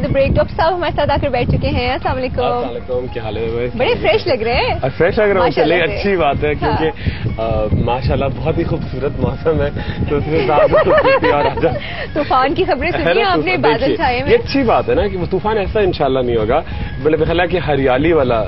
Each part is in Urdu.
To the break. ڈاکٹر صاحب ہمارے ساتھ آ کر بیٹھ چکے ہیں. السلام علیکم. السلام علیکم, کیا حال ہے؟ بڑے فریش لگ رہے ہیں. فریش لگ رہا ہوں, چلیے اچھی بات ہے, کیونکہ ماشاءاللہ بہت ہی خوبصورت موسم ہے, تو اس میں طوفان کی خبریں سنی آپ نے بادل چھائے میں. یہ اچھی بات ہے نا کہ وہ طوفان ایسا انشاءاللہ نہیں ہوگا, بلکہ خیال ہے کہ ہریالی والا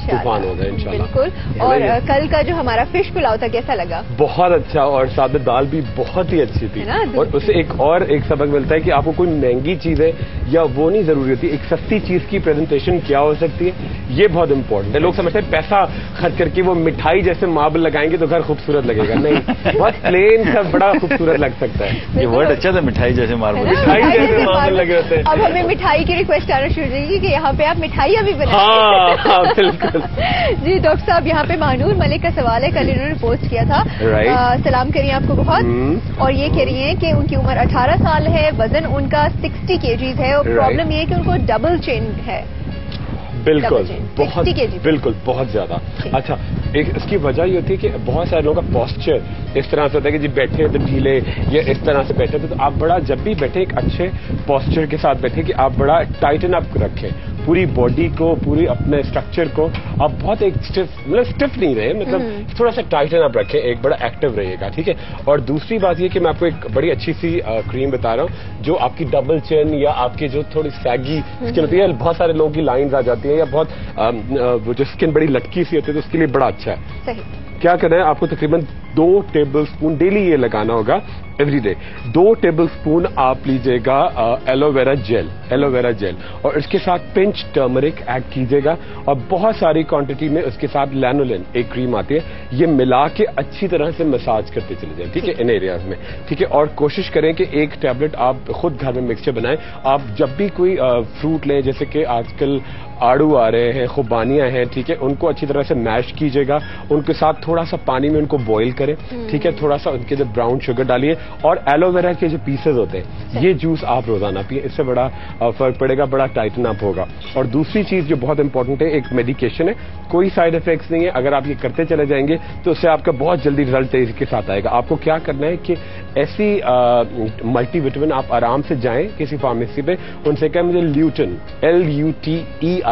طوفان ہوگا انشاءاللہ. بالکل. اور کل کا جو ہمارا فش پلاؤ تھا کیسا لگا؟ بہت اچھا, اور ساتھ دال بھی بہت ہی اچھی تھی. اور اس سے ایک سبق ملتا ہے کہ آپ کو کوئی مہنگی چیز ہے یا وہ نہیں ضروری ہوتی, ایک سستی چیز کی پریزنٹیشن کیا ہو سکتی ہے, یہ بہت امپورٹنٹ ہے. لوگ سمجھتے ہیں پیسہ خرچ کر کے وہ مٹھائی جیسے ماربل لگائیں گے تو گھر خوبصورت لگے گا, نہیں, بہت پلین سا بڑا خوبصورت لگ سکتا ہے. یہ ورڈ اچھا تھا, مٹھائی جیسے ماربل, مٹھائی جیسے ماربل لگے ہوتے ہیں. اب ہمیں مٹھائی کی ریکویسٹ آنا شروع ہو جائے گی کہ یہاں پہ آپ مٹھائیاں بھی بنائیں. ہاں بالکل. جی ڈاکٹر صاحب, یہاں پہ مانور ملک کا سوال ہے, کل انہوں نے پوسٹ کیا تھا. سلام کریے آپ کو بہت, اور یہ کہہ رہی ہیں کہ ان کی عمر 18 سال ہے, وزن ان کا 60 kg ہے, اور پرابلم یہ ہے کہ ان کو ڈبل چین ہے. بالکل بالکل بہت زیادہ. اچھا, اس کی وجہ یہ ہوتی ہے کہ بہت سارے لوگوں کا پوسچر اس طرح سے ہوتا ہے کہ جی بیٹھے تو ڈھیلے, یا اس طرح سے بیٹھے تو آپ بڑا, جب بھی بیٹھے ایک اچھے پوسچر کے ساتھ بیٹھے کہ آپ بڑا ٹائٹن اپ رکھیں پوری باڈی کو, پوری اپنے اسٹرکچر کو. آپ بہت ایک اسٹف نہیں رہے, مطلب تھوڑا سا ٹائٹن اپ رکھیں, ایک بڑا ایکٹیو رہے گا, ٹھیک ہے. اور دوسری بات یہ کہ میں آپ کو ایک بڑی اچھی سی کریم بتا رہا ہوں جو آپ کی ڈبل چین یا آپ کی جو تھوڑی سیگی اسکن ہوتی ہے, بہت سارے لوگوں کی لائنز آ جاتی ہیں, یا بہت جو اسکن بڑی لٹکی سی ہوتی ہے, تو اس کے لیے بڑا اچھا ہے. کیا کرنا ہے آپ کو, تقریباً 2 ٹیبل اسپون ڈیلی یہ لگانا ہوگا, ایوری ڈے 2 ٹیبل اسپون آپ لیجیے گا ایلو ویرا جیل, اور اس کے ساتھ پنچ ٹرمرک ایڈ کیجیے گا, اور بہت ساری کوانٹٹی میں اس کے ساتھ لینولن ایک کریم آتی ہے, یہ ملا کے اچھی طرح سے مساج کرتے چلے جائیں, ٹھیک ہے, ان ایریاز میں, ٹھیک ہے. اور کوشش کریں کہ ایک ٹیبلٹ آپ خود گھر میں مکسچر بنائیں. آپ جب بھی کوئی فروٹ لیں, جیسے کہ آج کل آڑو آ رہے ہیں, خوبانیاں ہیں, ٹھیک ہے, ان کو اچھی طرح سے میش کیجیے گا, ان کے ساتھ تھوڑا سا پانی میں ان کو بوائل کریں, ٹھیک ہے, تھوڑا سا ان کے اندر براؤن شوگر ڈالیے, اور ایلو ویرا کے جو پیسز ہوتے ہیں یہ جوس آپ روزانہ پیئیں, اس سے بڑا فرق پڑے گا, بڑا ٹائٹن اپ ہوگا. اور دوسری چیز جو بہت امپورٹنٹ ہے, ایک میڈیکیشن ہے, کوئی سائڈ افیکٹس نہیں ہے, اگر آپ یہ کرتے چلے جائیں گے تو اس سے آپ کا بہت جلدی رزلٹ تیزی کے ساتھ آئے گا. آپ کو کیا کرنا ہے کہ ایسی ملٹی وٹامن آپ آرام سے جائیں کسی فارمیسی پہ, ان سے کہیں مجھے لیوٹن LUTEIN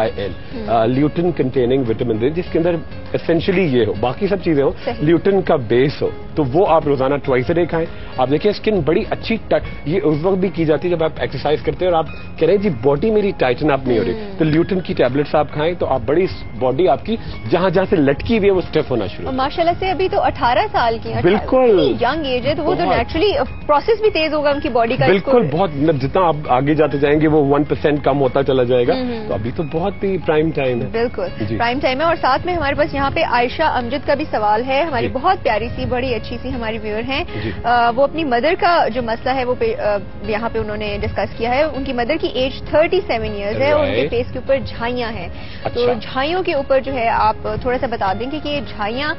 لیوٹن کنٹیننگ وٹامن دے, جس کے اندر اسینشلی یہ ہو, باقی سب چیزیں ہو, لیوٹن کا بیس ہو, تو وہ آپ روزانہ ٹوائس اے ڈے کھائیں. آپ دیکھیں اسکن بڑی اچھی, یہ اس وقت بھی کی جاتی ہے جب آپ ایکسرسائز کرتے ہیں اور آپ کہہ رہے ہیں جی باڈی میری ٹائٹن اپ نہیں ہو رہی, تو لیوٹن کی ٹیبلٹس آپ کھائیں, تو آپ بڑی باڈی آپ کی جہاں جہاں سے لٹکی ہوئی ہے وہ اسٹیف ہونا شروع. ماشاءاللہ سے ابھی تو 18 سال کی ہیں, بالکل ینگ ایج ہے, تو وہ تو نیچرلی پروسیس بھی تیز ہوگا ان کی باڈی کا. بالکل, بہت, جتنا آپ آگے جاتے جائیں گے وہ 1% کم ہوتا چلا جائے گا, تو ابھی تو بہت ہی پرائم ٹائم ہے. بالکل پرائم ٹائم ہے. اور ساتھ میں ہمارے پاس یہاں پہ عائشہ امجد کا بھی سوال ہے, ہماری بہت پیاری سی, بڑی اچھی سی ہماری ویور ہیں. وہ اپنی مدر کا جو مسئلہ ہے وہ یہاں پہ انہوں نے ڈسکس کیا ہے. ان کی مدر کی ایج 37 ایئرز ہے, اور ان کے فیس کے اوپر جھائیاں ہیں, تو جھائیوں کے اوپر جو ہے آپ تھوڑا سا بتا دیں کہ یہ جھائیاں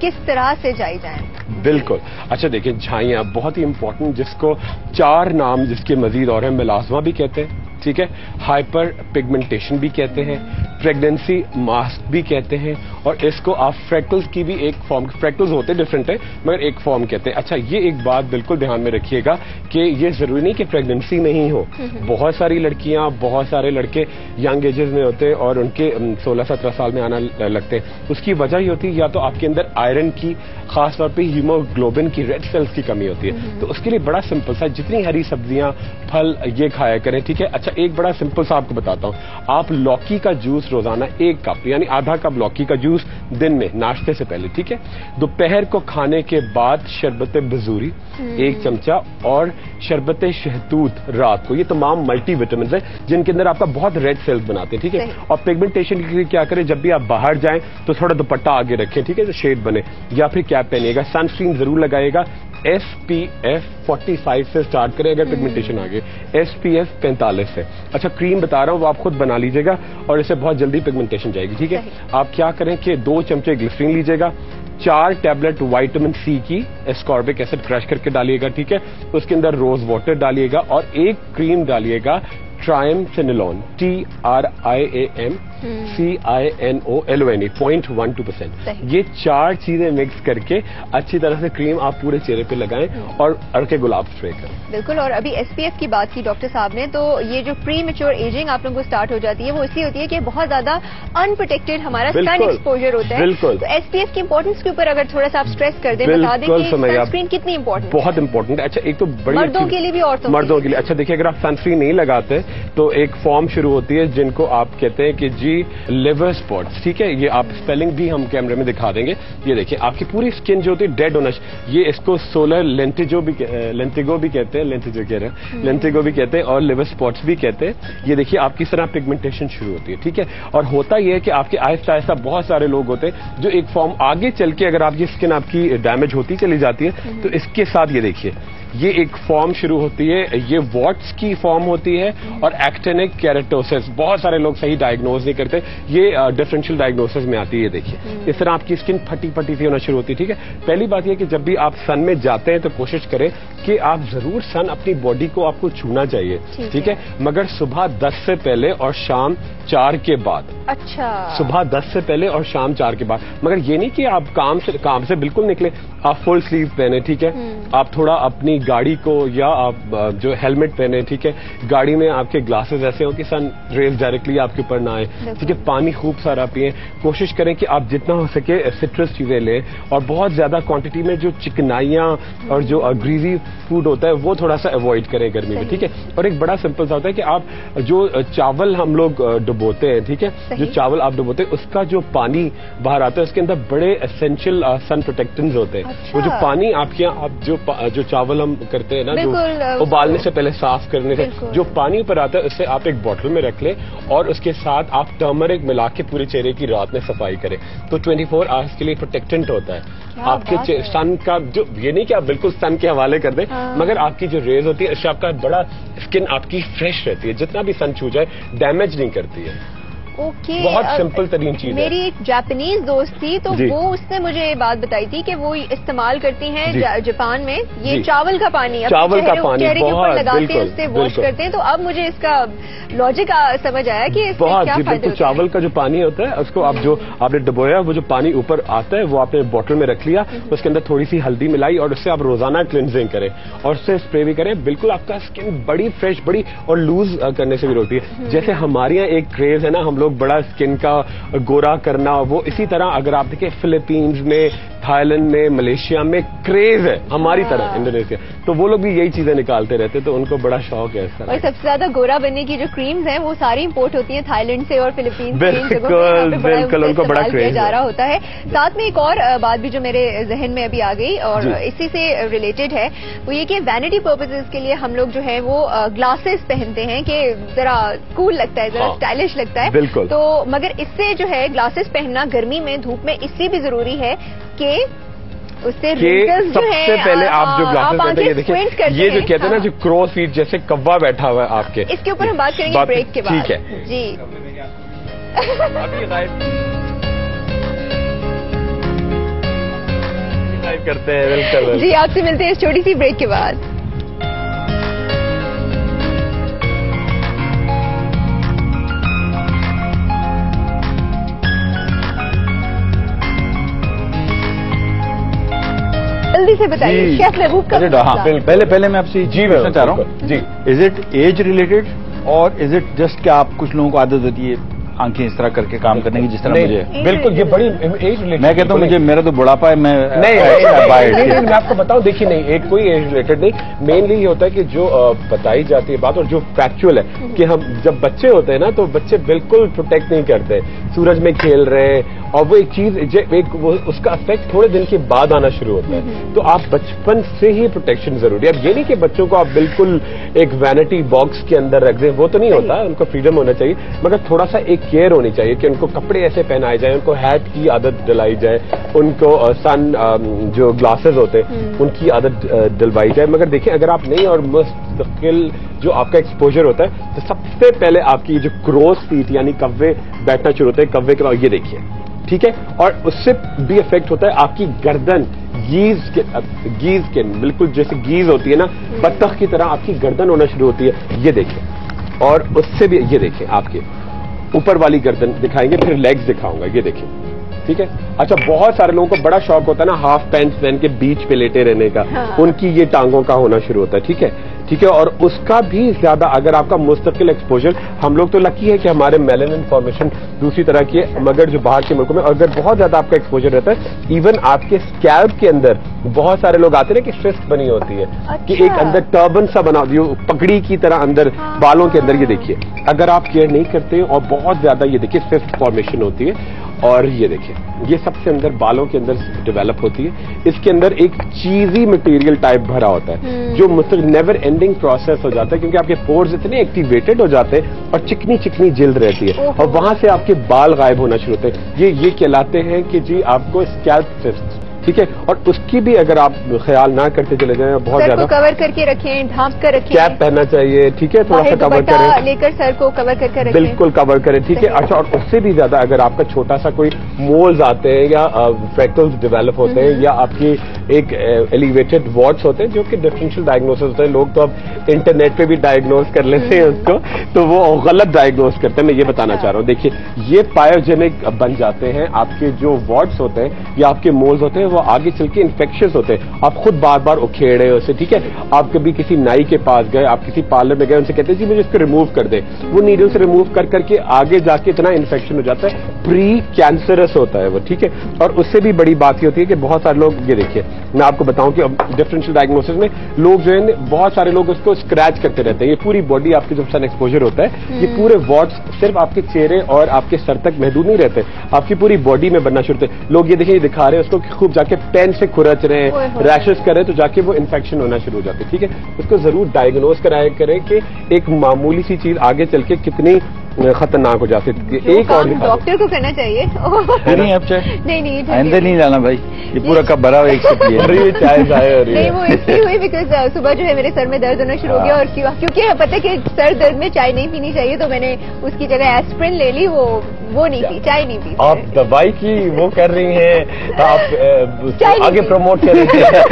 کس طرح سے جائی جائیں. بالکل. اچھا دیکھیں, جھائیاں بہت ہی امپورٹنٹ, جس کو 4 نام جس کے مزید اور ہیں, ملازمہ بھی کہتے ہیں, ٹھیک ہے, ہائپر پگمنٹیشن بھی کہتے ہیں, پریگننسی ماسک بھی کہتے ہیں, اور اس کو آپ فریکلز کی بھی ایک فارم, فریکلز ہوتے ڈفرینٹ ہے مگر ایک فارم کہتے ہیں. اچھا, یہ ایک بات بالکل دھیان میں رکھیے گا کہ یہ ضروری نہیں کہ پریگننسی نہیں ہو, بہت ساری لڑکیاں, بہت سارے لڑکے ینگ ایجز میں ہوتے ہیں اور ان کے 16-17 سال میں آنا لگتے ہیں. اس کی وجہ یہ ہوتی ہے یا تو آپ کے اندر آئرن کی, خاص طور پہ ہیموگلوبن کی, ریڈ سیلز کی کمی ہوتی ہے, تو اس کے لیے بڑا سمپل سا, جتنی ہری سبزیاں پھل یہ کھایا کریں, ٹھیک ہے. اچھا, ایک بڑا سمپل سا آپ کو بتاتا ہوں, آپ لوکی کا جوس روزانہ 1 کپ یعنی آدھا کپ لوکی کا جوس دن میں ناشتے سے پہلے, ٹھیک ہے. دوپہر کو کھانے کے بعد شربت بزوری 1 چمچہ, اور شربت شہتوت رات کو. یہ تمام ملٹی وٹامنز ہیں جن کے اندر آپ کا بہت ریڈ سیلز بناتے ہیں, ٹھیک ہے. اور پگمنٹیشن کے لیے کیا کریں, جب بھی آپ باہر جائیں تو تھوڑا دوپٹہ آگے رکھیں, ٹھیک ہے, تو شیڈ بنے, یا پھر کیپ پہنیے گا, سن اسکرین ضرور لگائے گا, SPF 45 سے سٹارٹ کریں اگر پگمنٹیشن آگے, SPF 45 سے. اچھا, کریم بتا رہا ہوں وہ آپ خود بنا لیجیے گا, اور اس سے بہت جلدی پگمنٹیشن جائے گی, ٹھیک ہے. آپ کیا کریں کہ 2 چمچے گلسرین لیجیے گا, 4 ٹیبلٹ وائٹامن سی کی اسکاربک ایسڈ کریش کر کے ڈالیے گا, ٹھیک ہے. اس کے اندر روز واٹر ڈالیے گا, اور 1 کریم ڈالیے گا ٹرائم فینیلون, TRIAM CINOLONE 0.12%. یہ 4 چیزیں مکس کر کے اچھی طرح سے کریم آپ پورے چہرے پہ لگائیں اور ارکے گلاب اسپرے کریں. بالکل. اور ابھی SPF کی بات کی ڈاکٹر صاحب نے, تو یہ جو پری میچور ایجنگ آپ لوگوں کو اسٹارٹ ہو جاتی ہے وہ اس لیے ہوتی ہے کہ بہت زیادہ ان پروٹیکٹڈ ہمارا سن ایکسپوجر ہوتا ہے. بالکل. تو SPF کی امپورٹنس کے اوپر اگر تھوڑا سا آپ اسٹریس کر دیں, بتا دیں کہ سن اسکرین کتنی امپورٹنٹ. بہت امپورٹنٹ. اچھا, ایک تو بڑی مردوں کے لیے بھی عورتوں مردوں کے لیے. اچھا دیکھیے, اگر آپ سن اسکرین نہیں لگاتے تو ایک فارم شروع ہوتی ہے جن کو آپ کہتے ہیں کہ جی لیور اسپاٹس. ٹھیک ہے, یہ آپ اسپیلنگ بھی ہم کیمرے میں دکھا دیں گے. یہ دیکھیں آپ کی پوری اسکن جو ہوتی ہے ڈیڈ ہونا, یہ اس کو سولر لینٹیگو بھی کہتے ہیں, لینٹیگو بھی کہتے ہیں اور لیور اسپاٹس بھی کہتے ہیں. یہ دیکھیے آپ کس طرح پگمنٹیشن شروع ہوتی ہے. ٹھیک ہے, اور ہوتا یہ ہے کہ آپ کے آہستہ آہستہ بہت سارے لوگ ہوتے ہیں جو ایک فارم آگے چل کے اگر آپ کی اسکن آپ کی ڈیمیج ہوتی چلی جاتی ہے تو اس کے ساتھ یہ دیکھیے یہ ایک فارم شروع ہوتی ہے, یہ واٹس کی فارم ہوتی ہے اور ایکٹینک کیراٹوسس. بہت سارے لوگ صحیح ڈائگنوز نہیں کرتے, یہ ڈفرینشیل ڈائگنوسس میں آتی ہے. یہ دیکھیے اس طرح آپ کی اسکن پھٹی پھٹی سی ہونا شروع ہوتی ہے. ٹھیک ہے, پہلی بات یہ کہ جب بھی آپ سن میں جاتے ہیں تو کوشش کریں کہ آپ ضرور سن اپنی باڈی کو آپ کو چھونا چاہیے. ٹھیک ہے, مگر صبح 10 سے پہلے اور شام 4 کے بعد. اچھا, صبح 10 سے پہلے اور شام 4 کے بعد. مگر یہ نہیں کہ آپ کام سے بالکل نکلے, آپ فل سلیو پہنے. ٹھیک ہے, آپ تھوڑا اپنی گاڑی کو یا آپ جو ہیلمٹ پہنے. ٹھیک ہے, گاڑی میں آپ کے گلاسز ایسے ہوں کہ سن ریز ڈائریکٹلی آپ کے اوپر نہ آئے. ٹھیک ہے, پانی خوب سارا پئیں. کوشش کریں کہ آپ جتنا ہو سکے سٹرس چیزیں لیں اور بہت زیادہ کوانٹٹی میں جو چکنائیاں اور جو گریزی فوڈ ہوتا ہے وہ تھوڑا سا اوائڈ کریں گرمی میں. ٹھیک ہے, اور ایک بڑا سمپل سا ہوتا ہے کہ آپ جو چاول ہم لوگ ڈبوتے ہیں, ٹھیک ہے, جو چاول آپ ڈبوتے ہیں اس کا جو پانی باہر آتا ہے اس کے اندر بڑے اسینشیل سن پروٹیکٹنٹس ہوتے ہیں. وہ جو پانی آپ کے یہاں جو چاول ہم کرتے ہیں نا, جو ابالنے سے پہلے صاف کرنے سے جو پانی اوپر آتا ہے اسے آپ ایک بوٹل میں رکھ لیں اور اس کے ساتھ آپ ٹرمرک ملا کے پورے چہرے کی رات میں صفائی کریں تو 24 آورس کے لیے پروٹیکٹنٹ ہوتا ہے. آپ کے سن کا جو, یہ نہیں کہ آپ بالکل سن کے حوالے کر دیں, مگر آپ کی جو ریز ہوتی ہے اس سے آپ کا بڑا اسکن آپ کی فریش رہتی ہے. جتنا بھی سن چھو جائے ڈیمیج نہیں کرتی ہے. بہت سمپل ترین چیز ہے. میری ایک جاپنیز دوست تھی تو وہ اس نے مجھے یہ بات بتائی تھی کہ وہ استعمال کرتی ہیں جاپان میں یہ چاول کا پانی, چہرے کے اوپر لگاتے ہیں, اس سے واش کرتے ہیں. تو اب مجھے اس کا لاجک سمجھ آیا کہ بالکل چاول کا جو پانی ہوتا ہے اس کو آپ جو آپ نے ڈبویا وہ جو پانی اوپر آتا ہے وہ آپ نے بوٹل میں رکھ لیا, اس کے اندر تھوڑی سی ہلدی ملائی اور اس سے آپ روزانہ کلینزنگ کریں اور اس سے اسپرے بھی کریں. بالکل آپ کا اسکن بڑی فریش بڑی اور لوز کرنے سے بھی روکتی ہے. جیسے ہمارے یہاں ایک کریز ہے نا, ہم لوگ بڑا اسکن کا گورا کرنا, وہ اسی طرح اگر آپ دیکھیں فلپینز میں, تھائی لینڈ میں, ملیشیا میں کریز ہے ہماری طرح, انڈونیشیا, تو وہ لوگ بھی یہی چیزیں نکالتے رہتے تو ان کو بڑا شوق ہے. اور سب سے زیادہ گورا بننے کی جو کریمز ہیں وہ ساری امپورٹ ہوتی ہیں تھائی لینڈ سے اور فلپینز بالکل ان کو بڑا کریز جا رہا ہوتا ہے. ساتھ میں ایک اور بات بھی جو میرے ذہن میں ابھی آ گئی اور اسی سے ریلیٹڈ ہے وہ یہ کہ وینٹی پرپزز کے لیے ہم لوگ جو ہے وہ گلاسز پہنتے ہیں کہ ذرا کول لگتا ہے, ذرا اسٹائلش لگتا ہے. تو مگر اس سے جو ہے گلاسز پہننا گرمی میں دھوپ میں اس لیے بھی ضروری ہے کہ اس سے سب سے پہلے آپ جو گلاسز پہنتے ہیں, یہ دیکھیں یہ جو کہتے ہیں نا جو کرو فیٹ جیسے کوا بیٹھا ہوا ہے آپ کے, اس کے اوپر ہم بات کریں گے بریک کے بعد. ٹھیک ہے جی کرتے ہیں. بالکل جی, آپ سے ملتے ہیں اس چھوٹی سی بریک کے بعد. جلدی سے بتائیے شیف محبوب کا. پہلے میں آپ سے پوچھنا چاہ رہا ہوں, جی از اٹ ایج ریلیٹڈ اور از اٹ جسٹ کہ آپ کچھ لوگوں کو عادت ہوتی ہے آنکھیں اس طرح کر کے کام کرنے کی جس طرح مجھے؟ بالکل یہ بڑی ایج ریلیٹڈ, میں کہتا ہوں مجھے میرا تو بڑھاپا ہے, میں میں آپ کو بتاؤں, دیکھیے نہیں ایک کوئی ایج ریلیٹڈ نہیں. مینلی یہ ہوتا ہے کہ جو بتائی جاتی ہے بات اور جو فیکچوئل ہے کہ ہم جب بچے ہوتے ہیں نا تو بچے بالکل پروٹیکٹ نہیں کرتے, سورج میں کھیل رہے ہیں اور وہ ایک چیز اس کا افیکٹ تھوڑے دن کے بعد آنا شروع ہوتا ہے. تو آپ بچپن سے ہی پروٹیکشن ضروری ہے. اب یہ نہیں کہ بچوں کو آپ بالکل ایک وینٹی باکس کے اندر رکھ دیں, وہ تو نہیں ہوتا, ان کو فریڈم ہونا چاہیے, مگر تھوڑا سا ایک کیئر ہونی چاہیے کہ ان کو کپڑے ایسے پہنائے جائیں, ان کو ہیٹ کی عادت دلائی جائے, ان کو سن جو گلاسز ہوتے ہیں ان کی عادت دلوائی جائے. مگر دیکھیں اگر آپ نہیں اور مستقل جو آپ کا ایکسپوجر ہوتا ہے تو سب سے پہلے آپ کی جو کروز فیٹ یعنی کوے بیٹھنا شروع ہوتے ہیں, کوے کے بعد یہ دیکھیے, ٹھیک ہے, اور اس سے بھی افیکٹ ہوتا ہے آپ کی گردن, گیز کے بالکل جیسے گیز ہوتی ہے نا بطخ کی طرح آپ کی گردن ہونا شروع ہوتی ہے. یہ دیکھیں, اور اس سے بھی یہ دیکھیں آپ کے اوپر والی گردن دکھائیں گے, پھر لیگز دکھاؤں گا, یہ دیکھیں, ٹھیک ہے. اچھا, بہت سارے لوگوں کو بڑا شوق ہوتا ہے نا ہاف پینٹ پہن کے بیچ پہ لیٹے رہنے کا, ان کی یہ ٹانگوں کا ہونا شروع ہوتا ہے, ٹھیک ہے, ٹھیک ہے. اور اس کا بھی زیادہ اگر آپ کا مستقل ایکسپوجر, ہم لوگ تو لکی ہے کہ ہمارے میلانن فارمیشن دوسری طرح کی ہے, مگر جو باہر کے ملکوں میں اگر بہت زیادہ آپ کا ایکسپوجر رہتا ہے, ایون آپ کے اسکیلپ کے اندر بہت سارے لوگ آتے ہیں کہ فسٹ بنی ہوتی ہے, کہ ایک اندر ٹربن سا بنا ہوتی ہے, پگڑی کی طرح اندر بالوں کے اندر, یہ دیکھیے اگر آپ کیئر نہیں کرتے اور بہت زیادہ, یہ دیکھیے فسٹ فارمیشن ہوتی ہے. اور یہ دیکھیں, یہ سب سے اندر بالوں کے اندر ڈیولپ ہوتی ہے. اس کے اندر ایک چیزی مٹیریل ٹائپ بھرا ہوتا ہے جو نیور اینڈنگ پروسیس ہو جاتا ہے, کیونکہ آپ کے پورز اتنے ایکٹیویٹڈ ہو جاتے ہیں اور چکنی چکنی جلد رہتی ہے, اور وہاں سے آپ کے بال غائب ہونا شروع ہوتے ہیں. یہ کہلاتے ہیں کہ جی آپ کو اسکیلپ فسٹ, ٹھیک ہے. اور اس کی بھی اگر آپ خیال نہ کرتے چلے جائیں, بہت زیادہ کور کر کے رکھیں, ڈھانپ کر رکھیں, کیپ پہننا چاہیے, ٹھیک ہے, تھوڑا سا کور کریں, لے کر سر کو کور کر کے رکھیں, بالکل کور کریں, ٹھیک ہے. اچھا, اور اس سے بھی زیادہ اگر آپ کا چھوٹا سا کوئی مولز آتے ہیں یا فریکلز ڈیولپ ہوتے ہیں یا آپ کی ایک ایلیویٹڈ وارٹس ہوتے ہیں, جو کہ ڈفرینشیل ڈائگنوسس ہوتے ہیں, لوگ تو اب انٹرنیٹ پہ بھی ڈائگنوز کر لیتے ہیں اس کو, تو وہ غلط ڈائگنوز کرتے ہیں. میں یہ بتانا چاہ رہا ہوں, دیکھیے یہ پایوجینک بن جاتے ہیں, آپ کے جو وارٹس ہوتے ہیں یا آپ کے مولز ہوتے ہیں وہ آگے چل کے انفیکشنز ہوتے ہیں, آپ خود بار بار اکھیڑے اسے, ٹھیک ہے. آپ کبھی کسی نائی کے پاس گئے, آپ کسی پارلر میں گئے, ان سے کہتے ہیں جی مجھے اس کو ریموو کر دے, وہ نیڈل سے ریموو کر کے آگے جا کے اتنا انفیکشن ہو جاتا ہے, پری کینسرس ہوتا ہے وہ, ٹھیک ہے. اور اس سے بھی بڑی بات یہ ہوتی ہے کہ بہت سارے لوگ, یہ دیکھیے میں آپ کو بتاؤں کہ ڈفرینشیل ڈائگنوسس میں لوگ جو ہے بہت سارے لوگ اس کو اسکریچ کرتے رہتے ہیں. یہ پوری باڈی آپ کی جب سن ایکسپوجر ہوتا ہے, یہ پورے وارٹس صرف آپ کے چہرے اور آپ کے سر تک محدود نہیں رہتے, آپ کی پوری باڈی میں بننا شروع ہوتے ہیں. لوگ یہ دیکھیں, یہ دکھا رہے ہیں اس کو خوب جا کے پین سے کھرچ رہے ہیں, ریشز کریں, تو جا کے وہ انفیکشن ہونا شروع ہو جاتے ہیں, ٹھیک ہے. اس کو ضرور ڈائگنوز کرایا کریں کہ ایک معمولی سی چیز آگے چل کے کتنی خطرناک ہو جاتی ہے. ایک اور ڈاکٹر کو کرنا چاہیے, نہیں آئندہ نہیں جانا بھائی, یہ پورا کب بھرا ہوا ایک سے نہیں, وہ اس لیے ہوئی بیکاز صبح جو ہے میرے سر میں درد ہونا شروع ہو گیا, اور کیونکہ پتہ ہے کہ سر درد میں چائے نہیں پینی چاہیے, تو میں نے اس کی جگہ ایسپرین لے لی, وہ نہیں پی, چائے نہیں پی. آپ دوائی کی وہ کر رہی ہیں, آپ آگے پروموٹ کر رہی ہیں,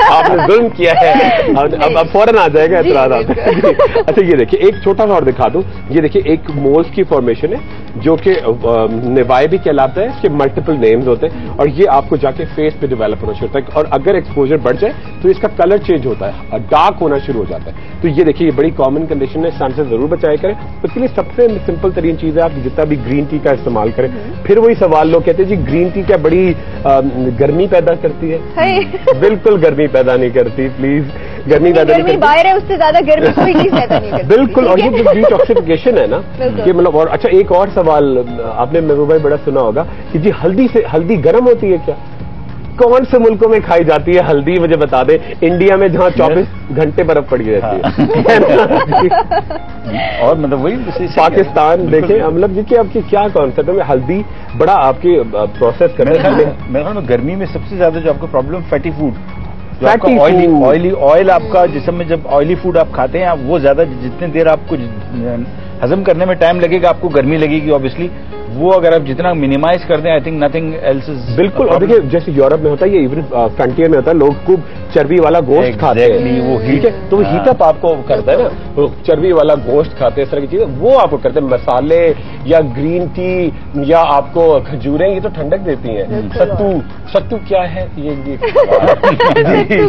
آپ نے ظلم کیا ہے, اب فوراً آ جائے گا اعتراضات. اچھا, یہ دیکھیے ایک چھوٹا سا اور دکھا دوں, یہ دیکھیے ایک مولز کی فارمیشن ہے جو کہ نوائے بھی کہلاتا ہے, اس کے ملٹیپل نیمز ہوتے ہیں, اور یہ آپ کو جا کے فیس پہ ڈیولپ ہونا شروع ہوتا ہے, اور اگر ایکسپوجر بڑھ جائے تو اس کا کلر چینج ہوتا ہے, ڈارک ہونا شروع ہو جاتا ہے. تو یہ دیکھیے یہ بڑی کامن کنڈیشن ہے, سن سے ضرور بچایا کریں. اس کے لیے سب سے سمپل ترین چیز ہے آپ جتنا بھی گرین ٹی کا استعمال کریں. پھر وہی سوال لوگ کہتے ہیں جی گرین ٹی کیا بڑی گرمی پیدا کرتی ہے؟ بالکل گرمی پیدا نہیں کرتی, پلیز گرمی پیدا نہیں کرتی, باہر ہے اس سے زیادہ گرمی کوئی چیز پیدا نہیں کرتی. بالکل. اور یہ جو ڈیٹاکسیفیکیشن ہے نا, یہ مطلب. اور اچھا ایک اور سوال آپ نے محبوب بھائی بڑا سنا ہوگا کہ جی ہلدی گرم ہوتی ہے کیا؟ کون سے ملکوں میں کھائی جاتی ہے ہلدی, مجھے بتا دیں. انڈیا میں جہاں 24 گھنٹے برف پڑی رہتی ہے, اور مطلب وہی پاکستان دیکھیں, مطلب یہ کہ آپ کی کیا کانسیپٹ ہے, ہلدی بڑا آپ کی پروسیس کرنے کا. میرے خیال میں گرمی میں سب سے زیادہ جو آپ کا پرابلم فیٹی فوڈ, آئل آپ کا جسم میں جب آئلی فوڈ آپ کھاتے ہیں, وہ زیادہ جتنے دیر آپ کو ہضم کرنے میں ٹائم لگے گا, آپ کو گرمی لگے گی اوبیسلی. وہ اگر آپ جتنا منیمائز کر دیں, I think nothing else is. بالکل. اور دیکھیے جیسے یورپ میں ہوتا ہے, یہ ایون فرنٹیئر میں ہوتا ہے, لوگ خوب چربی والا گوشت کھاتے ہیں, وہ ہیٹ ہے تو وہ ہیٹ اپ آپ کو کرتا ہے نا, چربی والا گوشت کھاتے ہیں, اس طرح کی چیزیں وہ آپ کو کرتے ہیں. مسالے یا گرین ٹی یا آپ کو کھجوریں, یہ تو ٹھنڈک دیتی ہیں. ستو کیا ہے, یہ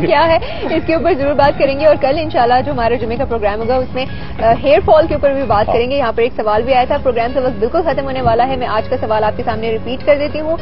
کیا ہے, اس کے اوپر ضرور بات کریں گے. اور کل انشاءاللہ جو ہمارا جمعے کا پروگرام ہوگا اس میں ہیئر فال کے اوپر بھی بات کریں گے. یہاں پر ایک سوال بھی آیا تھا, پروگرام کا وقت بالکل ختم ہونے والا ہے. میں آج کا سوال آپ کے سامنے ریپیٹ کر دیتی ہوں.